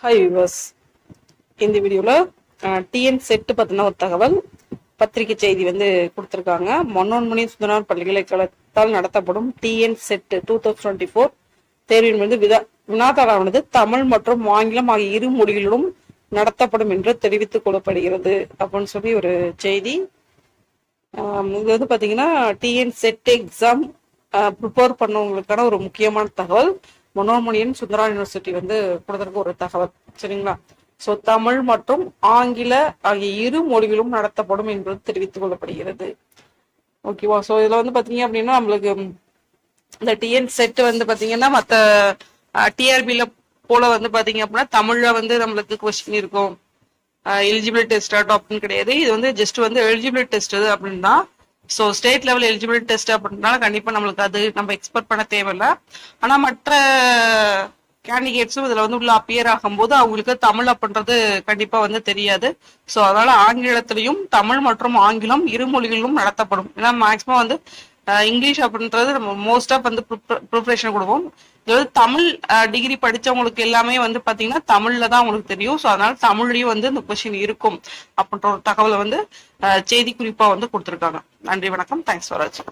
Hi viewers, இந்த வீடியோவில் TN set பற்றின ஒரு தகவல் பத்திரிகை செய்தி வந்து கொடுத்துருக்காங்க. மனோன்மணி சுந்தரனார் பல்கலைக்கழகத்தால் நடத்தப்படும் டிஎன் செட்டு 2024 தேர்வின் வந்து வினாத்தாளானது தமிழ் மற்றும் ஆங்கிலம் ஆகிய இரு மொழிகளிலும் நடத்தப்படும் என்று தெரிவித்துக் கொள்ளப்படுகிறது அப்படின்னு சொல்லி ஒரு செய்தி. இது வந்து பார்த்தீங்கன்னா டிஎன் செட் எக்ஸாம் ப்ரிப்பேர் பண்ணவங்களுக்கான ஒரு முக்கியமான தகவல். மனோன்மணியன் சுந்தரா யூனிவர்சிட்டி வந்து கொடுத்திருக்க ஒரு தகவல், சரிங்களா? ஸோ தமிழ் மற்றும் ஆங்கில ஆகிய இரு மொழிகளும் நடத்தப்படும் என்பது தெரிவித்துக் கொள்ளப்படுகிறது. ஓகேவா? ஸோ இதுல வந்து பாத்தீங்க அப்படின்னா நம்மளுக்கு இந்த டிஎன் செட் வந்து பாத்தீங்கன்னா மற்ற டிஆர்பியில போல வந்து பாத்தீங்க அப்படின்னா தமிழ்ல வந்து நம்மளுக்கு கொஸ்டின் இருக்கும். எலிஜிபிலிட்டி டெஸ்ட் டாப்னு கிடையாது. இது வந்து ஜஸ்ட் வந்து எலிஜிபிலிட்டி டெஸ்ட் அப்படின்னா, so state level eligibility test அப்படின்றனால கண்டிப்பா நம்மளுக்கு அது நம்ம எக்ஸ்பெக்ட் பண்ண தேவையில்லை. ஆனா மற்ற கேண்டிடேட்ஸும் இதுல வந்து உள்ள அப்பியர் ஆகும்போது அவங்களுக்கு தமிழ் அப்படின்றது கண்டிப்பா வந்து தெரியாது. ஸோ அதனால ஆங்கிலத்திலையும் தமிழ் மற்றும் ஆங்கிலம் இரு மொழிகளிலும் நடத்தப்படும். ஏன்னா மேக்சிமம் வந்து இங்கிலீஷ் அப்படின்றது நம்ம மோஸ்டா வந்து ப்ரிப்பரேஷன் கொடுப்போம். இது வந்து தமிழ் டிகிரி படிச்சவங்களுக்கு எல்லாமே வந்து பாத்தீங்கன்னா தமிழ்ல தான் அவங்களுக்கு தெரியும். ஸோ அதனால தமிழ்லயும் வந்து இந்த கொஸ்டின் இருக்கும் அப்படின்ற ஒரு தகவலை வந்து செய்தி குறிப்பா வந்து கொடுத்துருக்காங்க. நன்றி, வணக்கம். தேங்க்ஸ் ஃபார் வாட்சிங்.